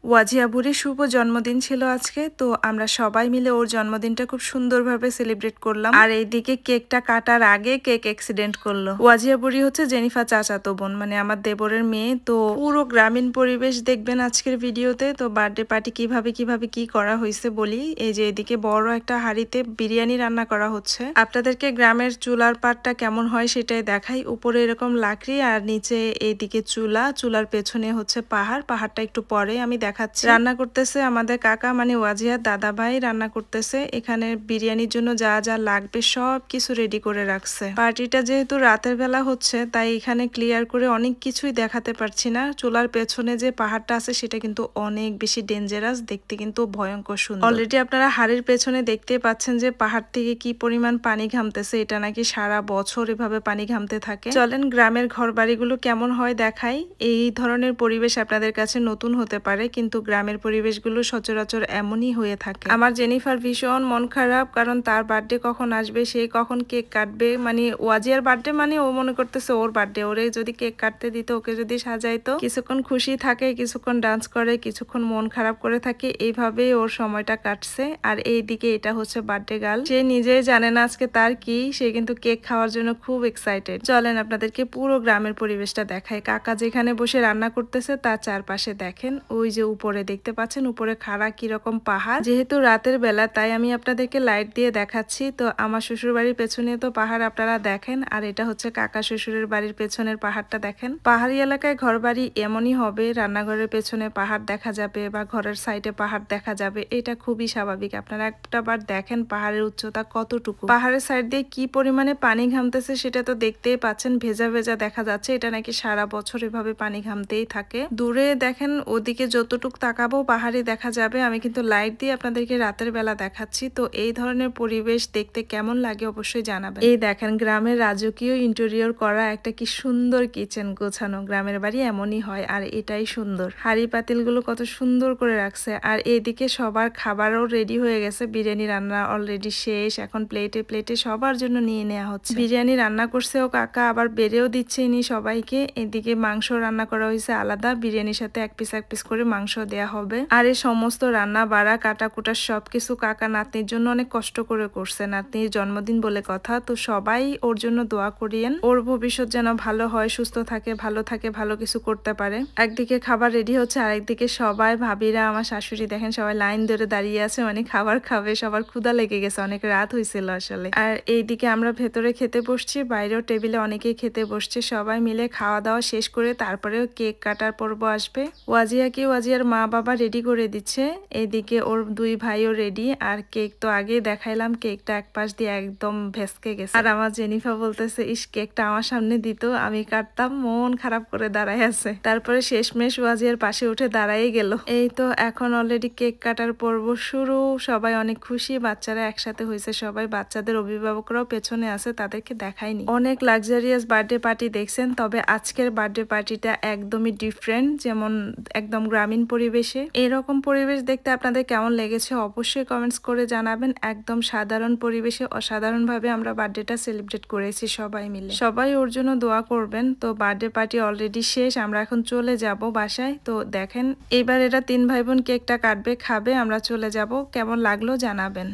ওয়াজিয়া বুড়ির শুভ জন্মদিন ছিল আজকে, তো আমরা সবাই মিলে ওর জন্মদিনটা খুব সুন্দরভাবে সেলিব্রেট করলাম। আর এইদিকে কেকটা কাটার আগে কেক অ্যাক্সিডেন্ট করলো। ওয়াজিয়া বুড়ি হচ্ছে জেনিফা চাচাতো বোন, মানে আমার দেবরের মেয়ে। তো পুরো গ্রামীণ পরিবেশ দেখবেন আজকের ভিডিওতে। তো বার্থডে পার্টি কিভাবে কি করা হয়েছে বলি। এই যে এদিকে বড় একটা হাঁড়িতে বিরিয়ানি রান্না করা হচ্ছে। আপনাদেরকে গ্রামের চুলার পাটটা কেমন হয় সেটাই দেখাই। উপরে এরকম লাকড়ি আর নিচে এইদিকে চুলার পেছনে হচ্ছে পাহাড়টা একটু পরে আমি দেখাচ্ছি। রান্না করতেছে আমাদের কাকা, মানে ওয়াজিয়ার দাদা ভাই রান্না করতেছে। এখানে বিরিয়ানির জন্য যা যা লাগবে সব কিছু রেডি করে রাখছে। পার্টিটা যেহেতু রাতের বেলা হচ্ছে তাই এখানে ক্লিয়ার করে অনেক কিছুই দেখাতে পারছি না। চুলার পেছনে যে পাহাড়টা আছে সেটা কিন্তু অনেক বেশি ডেঞ্জারাস, দেখতে কিন্তু ভয়ঙ্কর সুন্দর। অলরেডি আপনারা হাড়ির পেছনে দেখতে পাচ্ছেন যে পাহাড় থেকে কি পরিমাণ পানি ঘামতেছে। এটা নাকি সারা বছর এভাবে পানি ঘামতে থাকে। চলেন গ্রামের ঘর বাড়িগুলো কেমন হয় দেখাই। এই ধরনের পরিবেশ আপনাদের কাছে নতুন হতে পারে, কিন্তু গ্রামের পরিবেশগুলো সচরাচর এমনই হয়ে থাকে। আমার জেনিফার ভীষণ মন খারাপ, কারণ তার বার্থডে কখন আসবে, সে কখন কেক কাটবে। মানে ওয়াজিয়ার বার্থডে মানে ও মনে করতেছে ওর বার্থডে, ওরে যদি কেক কাটতে দিত, ওকে যদি সাজাইতো, কিছুক্ষণ খুশি থাকে, কিছুক্ষণ ডান্স করে, কিছুক্ষণ মন খারাপ করে থাকে, এইভাবেই ওর সময়টা কাটছে। আর এইদিকে এটা হচ্ছে বার্থডে গার্ল, সে নিজেই জানে না আজকে তার কি, সে কিন্তু কেক খাওয়ার জন্য খুব এক্সাইটেড। চলেন আপনাদেরকে পুরো গ্রামের পরিবেশটা দেখায়। কাকা যেখানে বসে রান্না করতেছে তার চারপাশে দেখেন ওই যে উপরে দেখতে পাচ্ছেন, উপরে খাড়া কিরকম পাহাড়। যেহেতু রাতের বেলা তাই আমি আপনাদেরকে লাইট দিয়ে দেখাচ্ছি। তো আমার শ্বশুর বাড়ির পেছনে তো পাহাড় আপনারা দেখেন, আর এটা হচ্ছে কাকা শ্বশুরের বাড়ির পেছনের পাহাড়টা দেখেন। পাহাড়ি এলাকায় ঘর বাড়ি এমনই হবে, রান্নাঘরের পেছনে পাহাড় দেখা যাবে বা ঘরের সাইডে পাহাড় দেখা যাবে, এটা খুবই স্বাভাবিক। আপনারা একটা বার দেখেন পাহাড়ের উচ্চতা কতটুকু, পাহাড়ের সাইড দিয়ে কি পরিমাণে পানি ঘামতেছে সেটা তো দেখতেই পাচ্ছেন। ভেজা ভেজা দেখা যাচ্ছে, এটা নাকি সারা বছর এভাবে পানি ঘামতেই থাকে। দূরে দেখেন ওদিকে যতটুক তাকাবো পাহাড়ি দেখা যাবে। আমি কিন্তু লাইট দিয়ে আপনাদেরকে রাতের বেলা দেখাচ্ছি। তো এই ধরনের পরিবেশ দেখতে কেমন লাগে অবশ্যই জানাবেন। এই দেখেন গ্রামের রাজকীয় ইন্টেরিয়র করা একটা কি সুন্দর কিচেন গোছানো। গ্রামের বাড়ি এমনই হয়, আর এটাই সুন্দর। হাঁড়ি পাতিলগুলো কত সুন্দর করে রাখছে। আর এইদিকে সবার খাবারও রেডি হয়ে গেছে। বিরিয়ানি রান্না অলরেডি শেষ, এখন প্লেটে প্লেটে সবার জন্য নিয়ে নেওয়া হচ্ছে। বিরিয়ানি রান্না করছে ও কাকা, আবার বেড়েও দিচ্ছে ইনি সবাইকে। এদিকে মাংস রান্না করা হয়েছে আলাদা, বিরিয়ানির সাথে এক পিস করে মাংস দেয়া হবে। আর এই সমস্ত রান্না বাড়া কাটাকুটা সবকিছু কাকা নাতনির জন্য অনেক কষ্ট করে করছে। নাতনির জন্মদিন বলে কথা, তো সবাই ওর জন্য দোয়া করিয়েন। ওর ভবিষ্যৎ যেন ভালো হয়, সুস্থ থাকে, ভালো কিছু করতে পারে। একদিকে খাবার রেডি হচ্ছে, আরেকদিকে সবাই ভাবিরা আমার শাশুড়ি দেখেন সবাই লাইন ধরে দাঁড়িয়ে আছে, মানে খাবার খাবে, সবার ক্ষুধা লেগে গেছে, অনেক রাত হয়েছিল আসলে। আর এইদিকে আমরা ভেতরে খেতে বসছি, বাইরেও টেবিলে অনেকেই খেতে বসছে। সবাই মিলে খাওয়া দাওয়া শেষ করে তারপরেও কেক কাটার পর্ব আসবে। ওয়াজিয়ার মা বাবা রেডি করে দিচ্ছে, এইদিকে ওর দুই ভাইও রেডি। আর কেক তো আগেই দেখাইলাম, কেকটা এক পাশ দিয়ে একদম ভেসকে গেছে। আর আমার জেনিফা বলতেছে ইস কেকটা আমার সামনে দিত, আমি কাটতাম, মন খারাপ করে দাঁড়ায় আছে। তারপরে শেষমেশ ওয়াজিয়ার পাশে উঠে দাঁড়াই গেল। এই তো এখন অলরেডি কেক কাটার পর্ব শুরু, সবাই অনেক খুশি, বাচ্চারা একসাথে হয়েছে সবাই, বাচ্চাদের অভিভাবকরাও পেছনে আছে, তাদেরকে দেখায়নি। অনেক লাক্সারিয়াস বার্থডে পার্টি দেখছেন, তবে আজকের বার্থডে পার্টিটা একদমই ডিফারেন্ট, যেমন একদম গ্রামীণ পরিবেশে। এরকম পরিবেশ দেখতে আপনাদের কেমন লেগেছে অবশ্যই কমেন্টস করে জানাবেন। একদম সাধারণ পরিবেশে অসাধারণভাবে আমরা বার্থডেটা সেলিব্রেট করেছি সবাই মিলে। সবাই ওর জন্য দোয়া করবেন। তো বার্থডে পার্টি অলরেডি শেষ, আমরা এখন চলে যাব বাসায়। তো দেখেন এবার এরা তিন ভাই বোন কেকটা কাটবে, খাবে, আমরা চলে যাব। কেমন লাগলো জানাবেন।